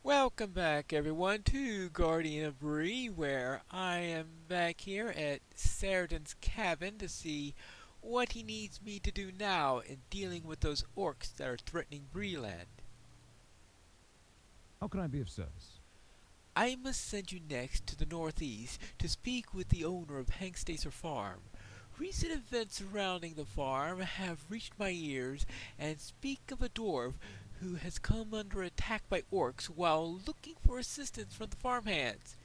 Welcome back, everyone, to Guardian of Bree, where I am back here at Saraden's cabin to see what he needs me to do now in dealing with those orcs that are threatening Breeland. How can I be of service? I must send you next to the northeast to speak with the owner of Hangstacer Farm. Recent events surrounding the farm have reached my ears and speak of a dwarf who has come under attack by orcs while looking for assistance from the farmhands.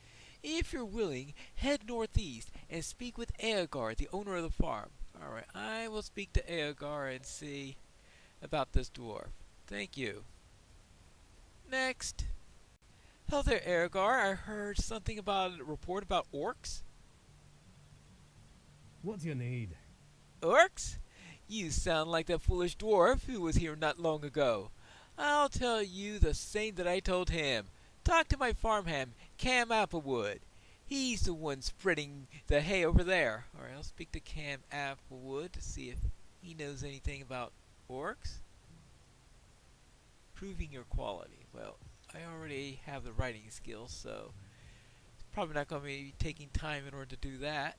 If you're willing, head northeast and speak with Eogar, the owner of the farm. Alright, I will speak to Eogar and see about this dwarf. Thank you. Next. Hello there, Eogar. I heard something about a report about orcs. What do you need? Orcs? You sound like that foolish dwarf who was here not long ago. I'll tell you the same that I told him. Talk to my farmhand, Cam Applewood. He's the one spreading the hay over there. Alright, I'll speak to Cam Applewood to see if he knows anything about orcs. Proving your quality. Well, I already have the writing skills, so it's probably not going to be taking time in order to do that.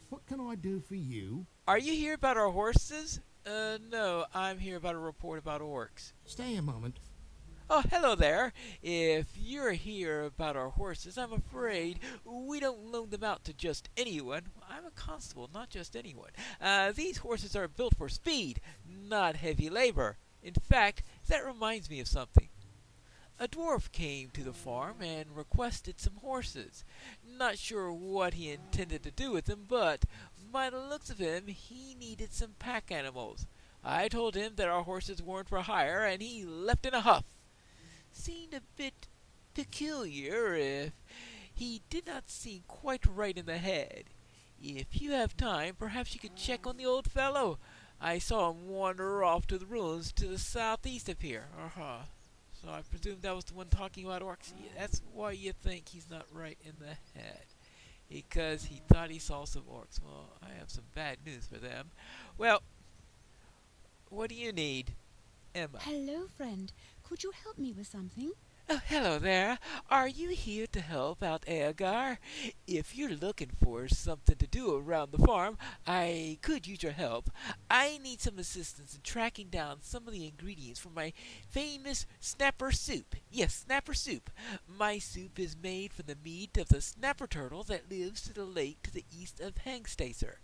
What can I do for you? Are you here about our horses? No, I'm here about a report about orcs. Stay a moment. Oh, hello there. If you're here about our horses, I'm afraid we don't loan them out to just anyone. I'm a constable, not just anyone. These horses are built for speed, not heavy labor. In fact, that reminds me of something. A dwarf came to the farm and requested some horses. Not sure what he intended to do with them, but by the looks of him, he needed some pack animals. I told him that our horses weren't for hire, and he left in a huff. Seemed a bit peculiar if he did not seem quite right in the head. If you have time, perhaps you could check on the old fellow. I saw him wander off to the ruins to the southeast of here. So I presume that was the one talking about orcs. Yeah, that's why you think he's not right in the head. Because he thought he saw some orcs. Well, I have some bad news for them. Well, what do you need, Emma? Hello, friend. Could you help me with something? Oh, hello there. Are you here to help out Eogar? If you're looking for something to do around the farm, I could use your help. I need some assistance in tracking down some of the ingredients for my famous snapper soup. Yes, snapper soup. My soup is made from the meat of the snapper turtle that lives to the lake to the east of Hangstacer.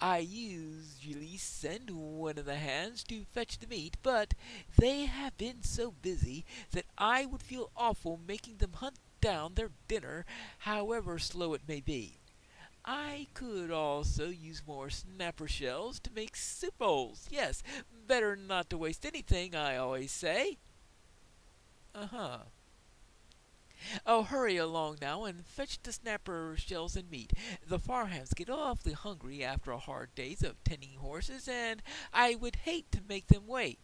I usually send one of the hands to fetch the meat, but they have been so busy that I would feel awful making them hunt down their dinner, however slow it may be. I could also use more snapper shells to make soup bowls. Yes, better not to waste anything, I always say. Uh-huh. Oh, hurry along now and fetch the snapper shells and meat. The farmhands get awfully hungry after a hard days of tending horses, and I would hate to make them wait.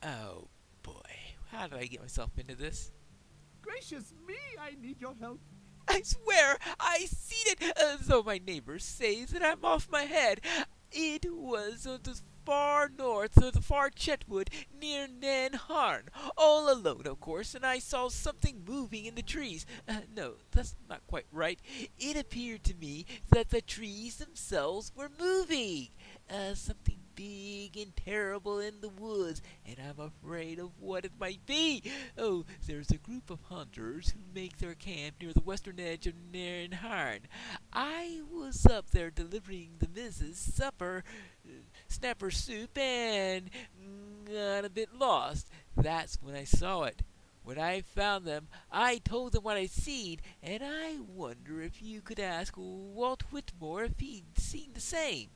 Oh, boy. How did I get myself into this? Gracious me, I need your help. I swear, I seen it, though my neighbors say that I'm off my head. It was on the far north of the far Chetwood near Nan Harn, all alone, of course, and I saw something moving in the trees. No, that's not quite right. It appeared to me that the trees themselves were moving. Something big and terrible in the woods, and I'm afraid of what it might be. Oh, there's a group of hunters who make their camp near the western edge of Nairn Harn. I was up there delivering the missus supper, snapper soup, and got a bit lost. That's when I saw it. When I found them, I told them what I'd seen, and I wonder if you could ask Walt Whitmore if he'd seen the same.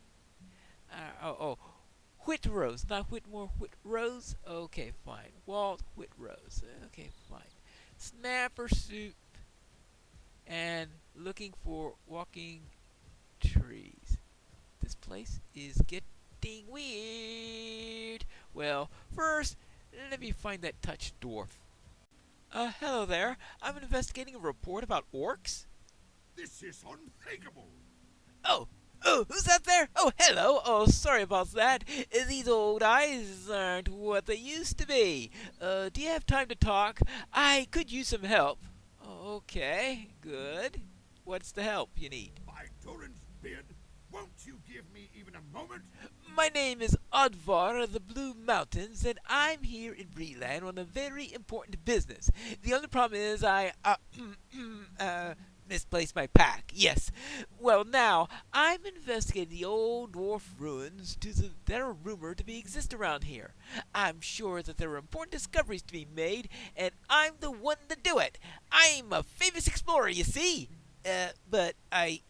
Whitrose, not Whitmore, Whitrose? Okay, fine. Walt Whitrose. Okay, fine. Snapper soup and looking for walking trees. This place is getting weird. Well, first, let me find that touched dwarf. Hello there. I'm investigating a report about orcs. This is unthinkable. Oh, Oh, who's that there? Oh, hello. Oh, sorry about that. These old eyes aren't what they used to be. Do you have time to talk? I could use some help. Okay, good. What's the help you need? By Durin's beard, won't you give me even a moment? My name is Odvar of the Blue Mountains, and I'm here in Breeland on a very important business. The only problem is I misplaced my pack. Yes. Well, now I'm investigating the old dwarf ruins that are rumored to exist around here. I'm sure that there are important discoveries to be made, and I'm the one to do it. I'm a famous explorer, you see. But I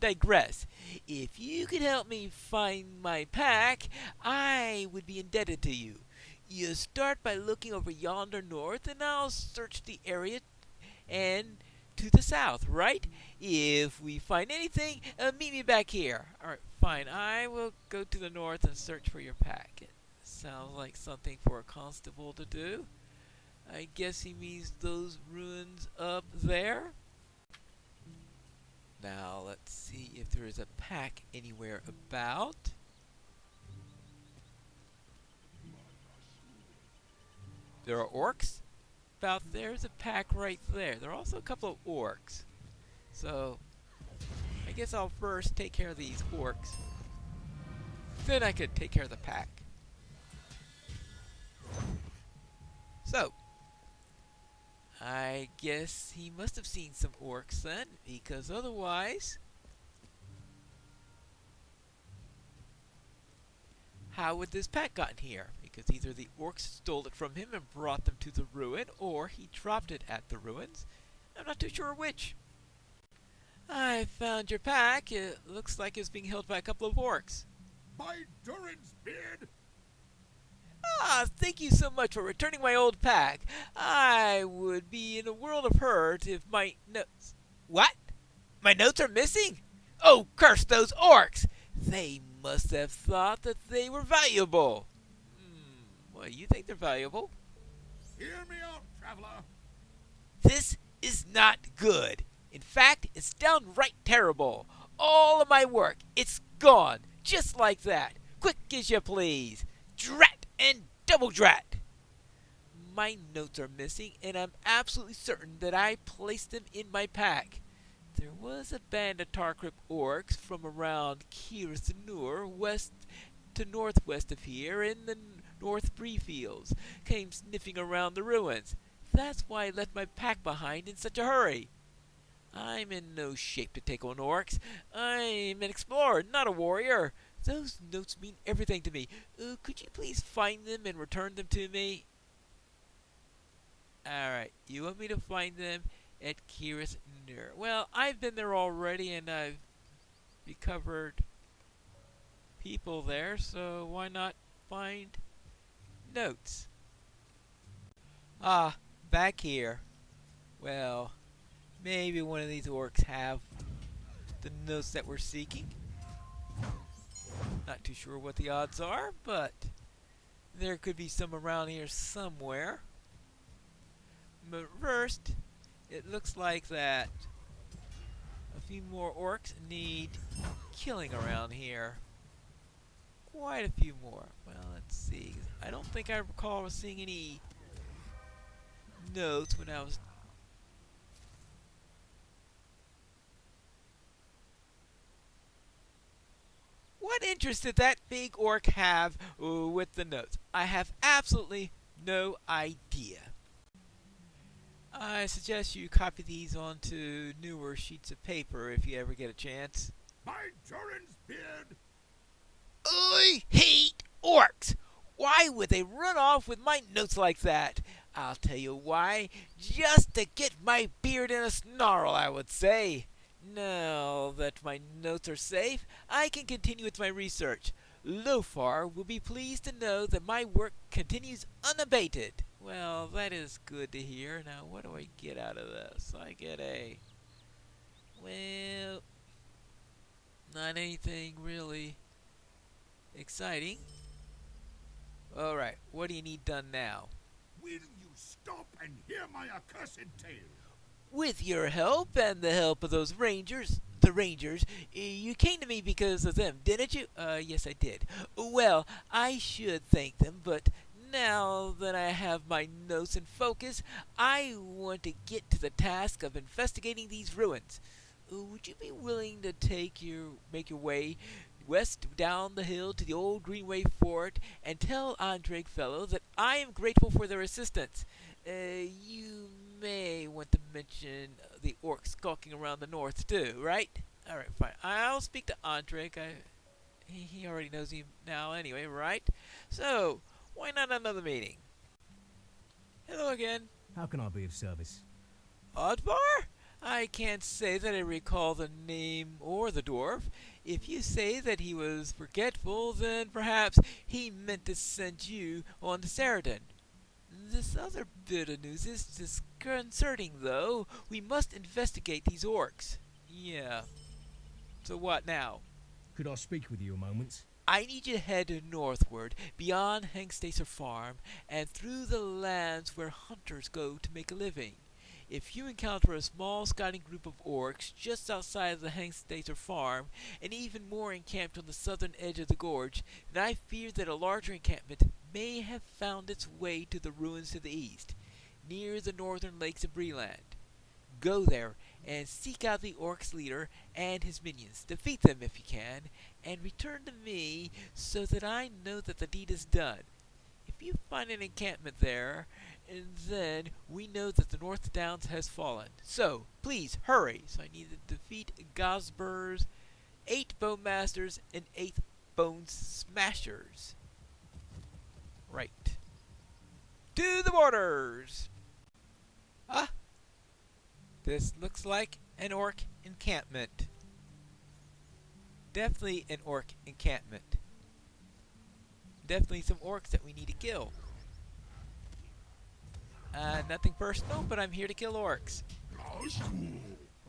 digress. If you could help me find my pack, I would be indebted to you. You start by looking over yonder north, and I'll search the area and to the south, right? If we find anything, meet me back here. Alright, fine. I will go to the north and search for your pack. It sounds like something for a constable to do. I guess he means those ruins up there. Now, let's see if there is a pack anywhere about. There are orcs about there. There's a pack right there. There are also a couple of orcs. So, I guess I'll first take care of these orcs. Then I could take care of the pack. So, I guess he must have seen some orcs then, because otherwise, how would this pack gotten here? Because either the orcs stole it from him and brought them to the ruin, or he dropped it at the ruins. I'm not too sure which. I found your pack. It looks like it's being held by a couple of orcs. By Durin's beard! Ah, thank you so much for returning my old pack. I would be in a world of hurt if my notes... What? My notes are missing? Oh, curse those orcs! They must have thought that they were valuable. Well, you think they're valuable? Hear me out, traveler. This is not good. In fact, it's downright terrible. All of my work, it's gone. Just like that. Quick as you please. Drat and double drat. My notes are missing, and I'm absolutely certain that I placed them in my pack. There was a band of Tarkrip orcs from around Kirisnur, west to northwest of here, in the North Bree fields, came sniffing around the ruins. That's why I left my pack behind in such a hurry. I'm in no shape to take on orcs. I'm an explorer, not a warrior. Those notes mean everything to me. Could you please find them and return them to me? Alright, you want me to find them at Kirisnur. Well, I've been there already, and I've recovered people there, so why not find notes? Ah, back here. Well, maybe one of these orcs have the notes that we're seeking. Not too sure what the odds are, but there could be some around here somewhere. But first, it looks like that a few more orcs need killing around here. Quite a few more. Well, let's see. I don't think I recall seeing any notes when I was... What interest did that big orc have with the notes? I have absolutely no idea. I suggest you copy these onto newer sheets of paper if you ever get a chance. By Durin's beard! I hate orcs! Why would they run off with my notes like that? I'll tell you why. Just to get my beard in a snarl, I would say. Now that my notes are safe, I can continue with my research. Lofar will be pleased to know that my work continues unabated. Well, that is good to hear. Now, what do I get out of this? I get a... Well... Not anything really exciting. Alright, what do you need done now? Will you stop and hear my accursed tale? With your help and the help of those rangers, the Rangers. You came to me because of them, didn't you? Yes, I did. Well, I should thank them, but now that I have my nose in focus, I want to get to the task of investigating these ruins. Would you be willing to make your way west down the hill to the old Greenway Fort and tell Andre Fellow that I am grateful for their assistance? You may want to mention the orcs skulking around the north too, right? Alright, fine. I'll speak to Andre. He already knows you now anyway, right? So, why not another meeting? Hello again. How can I be of service? Oddbar? I can't say that I recall the name or the dwarf. If you say that he was forgetful, then perhaps he meant to send you on to Saradin. This other bit of news is disconcerting, though. We must investigate these orcs. Yeah. So what now? Could I speak with you a moment? I need you to head northward, beyond Hengstacer Farm, and through the lands where hunters go to make a living. If you encounter a small scouting group of orcs just outside of the Hengstacer Farm, and even more encamped on the southern edge of the gorge, then I fear that a larger encampment may have found its way to the ruins to the east, near the northern lakes of Breeland. Go there and seek out the orc's leader and his minions. Defeat them if you can, and return to me so that I know that the deed is done. If you find an encampment there, and then we know that the North Downs has fallen. So, please, hurry. So I need to defeat Gosbur's 8 Bowmasters and 8 Bone Smashers. Right. To the borders! Ah! This looks like an orc encampment. Definitely an orc encampment. Definitely some orcs that we need to kill. Nothing personal, but I'm here to kill orcs.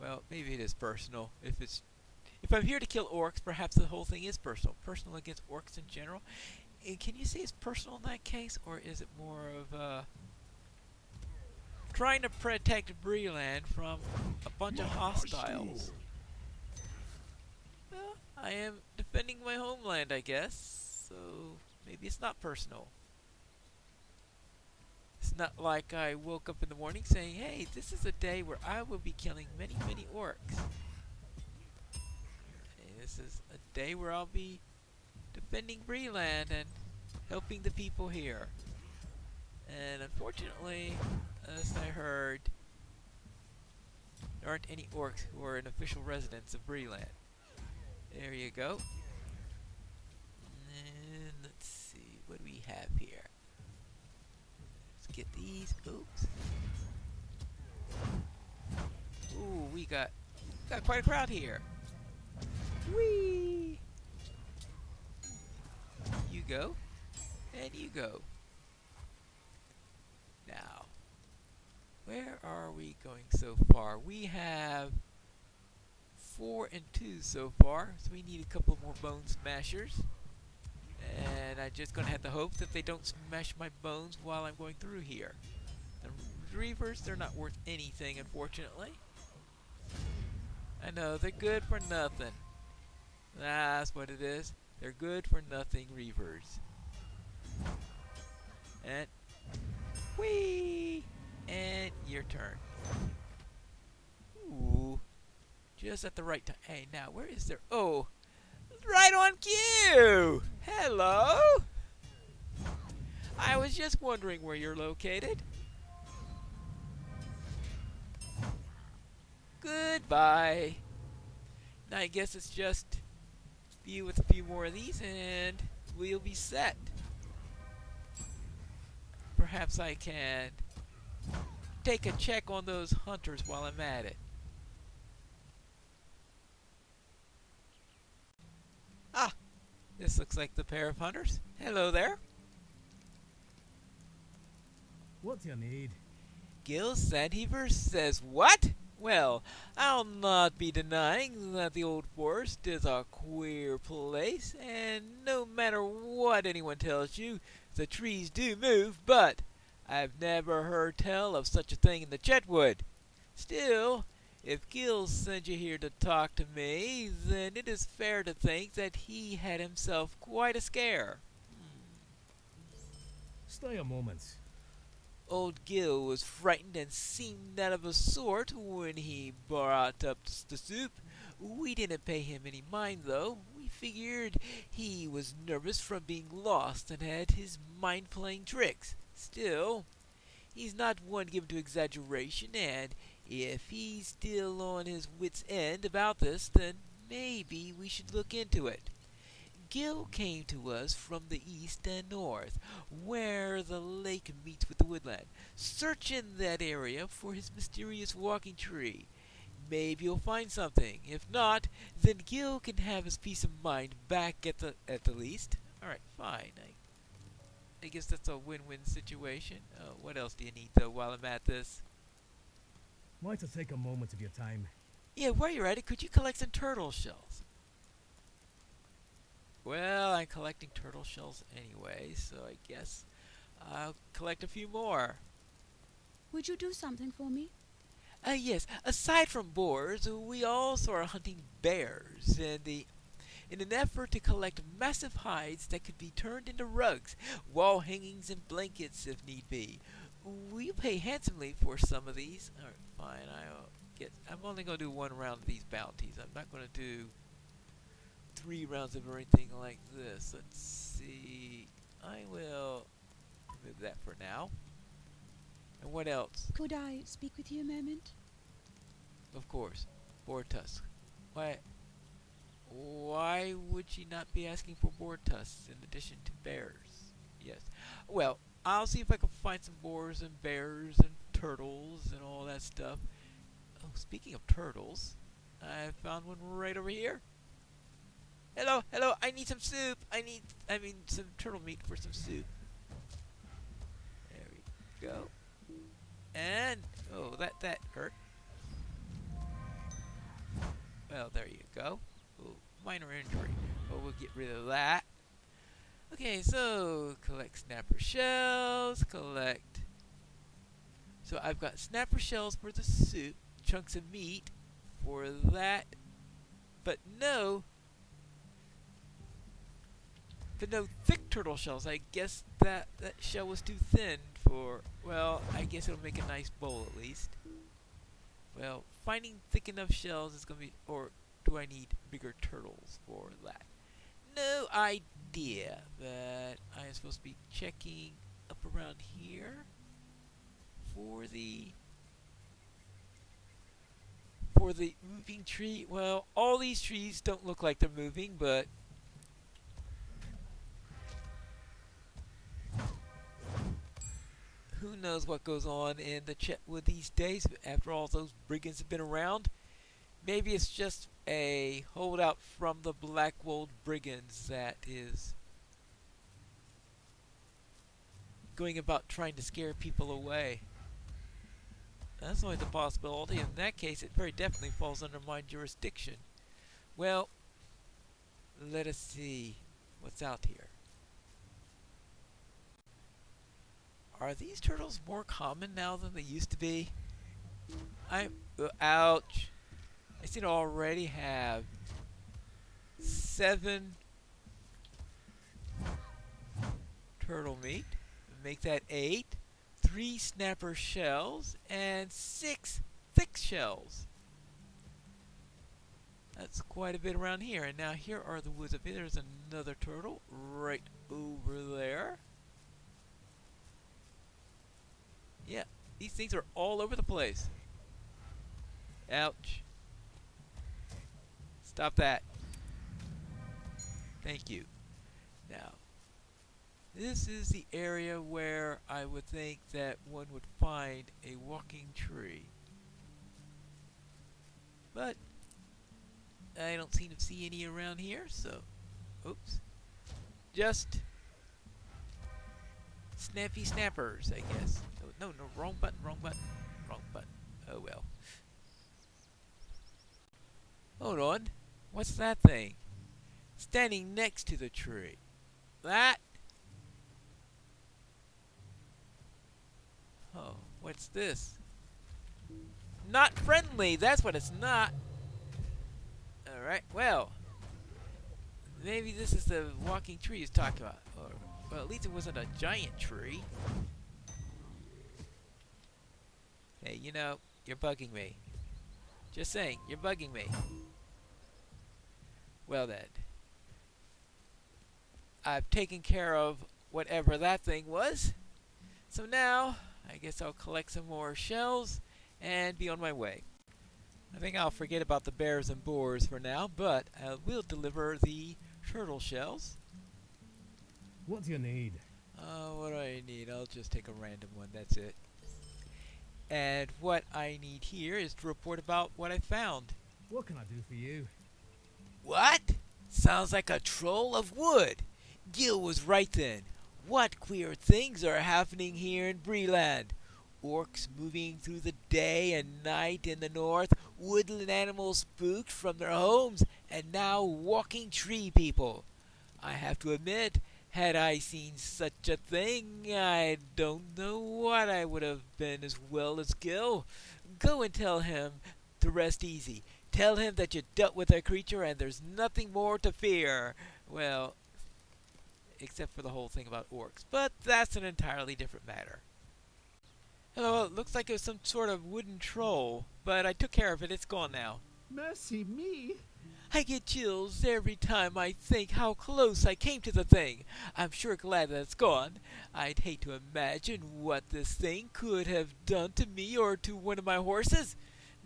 Well, maybe it is personal. If I'm here to kill orcs, perhaps the whole thing is personal. Personal against orcs in general. Can you say it's personal in that case, or is it more of trying to protect Breeland from a bunch of hostiles? Well, I am defending my homeland, I guess. So maybe it's not personal. It's not like I woke up in the morning saying, hey, this is a day where I will be killing many, many orcs. Hey, this is a day where I'll be defending Breeland and helping the people here. And unfortunately, as I heard, there aren't any orcs who are an official residents of Breeland. There you go. And let's see, what do we have here? Get these. Oops. Ooh, we got quite a crowd here. Whee! You go, and you go. Now, where are we going so far? We have 4 and 2 so far, so we need a couple more bone smashers. And I'm just gonna have to hope that they don't smash my bones while I'm going through here. The Reavers, they're not worth anything, unfortunately. I know, they're good for nothing. That's what it is. They're good for nothing Reavers. And whee! And your turn. Ooh. Just at the right time. Hey, now, where is there? Oh! Right on cue! Hello! I was just wondering where you're located. Goodbye. Now I guess it's just you with a few more of these and we'll be set. Perhaps I can take a check on those hunters while I'm at it. Ah, this looks like the pair of hunters. Hello there. What do you need? Gil Sandheaver says what? Well, I'll not be denying that the Old Forest is a queer place, and no matter what anyone tells you, the trees do move, but I've never heard tell of such a thing in the Chetwood. Still, If Gil sent you here to talk to me, then it is fair to think that he had himself quite a scare. Stay a moment. Old Gil was frightened and seemed out of a sort when he brought up the soup. We didn't pay him any mind, though. We figured he was nervous from being lost and had his mind playing tricks. Still, he's not one given to exaggeration, and if he's still on his wits' end about this, then maybe we should look into it. Gil came to us from the east and north, where the lake meets with the woodland. Search in that area for his mysterious walking tree. Maybe you'll find something. If not, then Gil can have his peace of mind back at the least. All right, fine. I guess that's a win-win situation. What else do you need though while I'm at this? Might I take a moment of your time? Yeah, while you're at it, could you collect some turtle shells? Well, I'm collecting turtle shells anyway, so I guess I'll collect a few more. Would you do something for me? Yes. Aside from boars, we also are hunting bears in an effort to collect massive hides that could be turned into rugs, wall hangings, and blankets if need be. We'll pay handsomely for some of these. All right, fine. I'm only going to do one round of these bounties. I'm not going to do 3 rounds of anything like this. Let's see. I will remove that for now. And what else? Could I speak with you a moment? Of course, boar tusk. Why would she not be asking for boar tusks in addition to bears? Yes. Well, I'll see if I can find some boars and bears and turtles and all that stuff. Oh, speaking of turtles, I found one right over here. Hello, I need some soup. Some turtle meat for some soup. There we go. And, oh, that hurt. Well, there you go. Ooh, minor injury. Oh, we'll get rid of that. Okay, so collect snapper shells, collect. So I've got snapper shells for the soup, chunks of meat for that, but no thick turtle shells. I guess that shell was too thin for, well, I guess it'll make a nice bowl at least. Well, finding thick enough shells is going to be, or do I need bigger turtles for that? No idea, but I am supposed to be checking up around here for the moving tree. Well, all these trees don't look like they're moving, but who knows what goes on in the Chetwood these days after all those brigands have been around. Maybe it's just a holdout from the Blackwold brigands that is going about trying to scare people away. That's only the possibility. In that case, it very definitely falls under my jurisdiction. Well, let us see what's out here. Are these turtles more common now than they used to be? Ouch. I seem to already have 7 turtle meat. Make that 8. 3 snapper shells and 6 thick shells. That's quite a bit around here. And now here are the woods up here. There's another turtle right over there. Yeah, these things are all over the place. Ouch. Stop that. Thank you. Now, this is the area where I would think that one would find a walking tree. But I don't seem to see any around here, so oops. Just snappy snappers, I guess. No, wrong button. Oh well. Hold on. What's that thing? Standing next to the tree. That? Oh, what's this? not friendly. That's what it's not. Alright, well. Maybe this is the walking tree he's talking about. Or, well, at least it wasn't a giant tree. Hey, you know, you're bugging me. Just saying, you're bugging me. Well then. I've taken care of whatever that thing was. So now, I guess I'll collect some more shells and be on my way. I think I'll forget about the bears and boars for now, but I will deliver the turtle shells. What do you need? What do I need? I'll just take a random one, that's it. And what I need here is to report about what I found. What can I do for you? What? Sounds like a troll of wood. Gil was right then. What queer things are happening here in Breeland? Orcs moving through the day and night in the north, woodland animals spooked from their homes, and now walking tree people. I have to admit, had I seen such a thing, I don't know what I would have been as well as Gil. Go and tell him to rest easy. Tell him that you dealt with a creature and there's nothing more to fear. Well, except for the whole thing about orcs. But that's an entirely different matter. Hello, it looks like it was some sort of wooden troll, but I took care of it. It's gone now. Mercy me. I get chills every time I think how close I came to the thing. I'm sure glad that it's gone. I'd hate to imagine what this thing could have done to me or to one of my horses.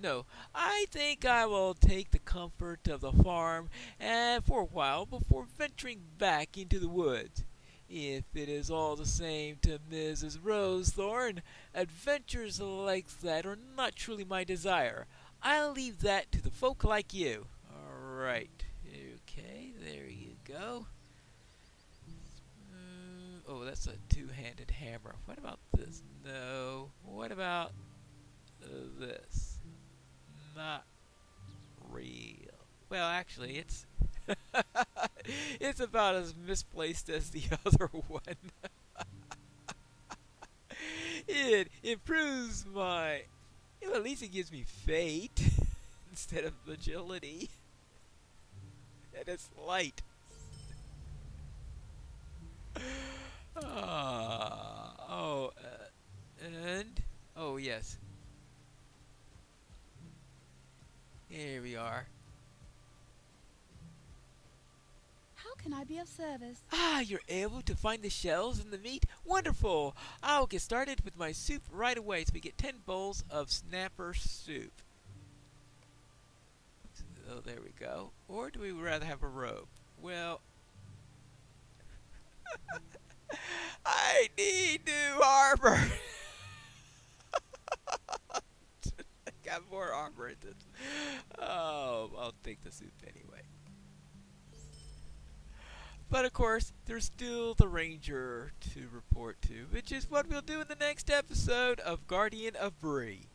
No, I think I will take the comfort of the farm and for a while before venturing back into the woods. If it is all the same to Mrs. Rosethorn, adventures like that are not truly my desire. I'll leave that to the folk like you. Alright. Okay, there you go. Oh, that's a two-handed hammer. What about this? No. What about this? Not real. Well, actually, it's it's about as misplaced as the other one. It improves my... Well, at least it gives me fate instead of agility. And it's light. And... Oh, yes. Here we are. How can I be of service? Ah, you're able to find the shells and the meat? Wonderful! I'll get started with my soup right away so we get 10 bowls of snapper soup. So there we go. Or do we rather have a robe? Well... I need new armor! Got more armor in this. Oh, I'll take the soup anyway. But of course, there's still the ranger to report to, which is what we'll do in the next episode of Guardian of Bree.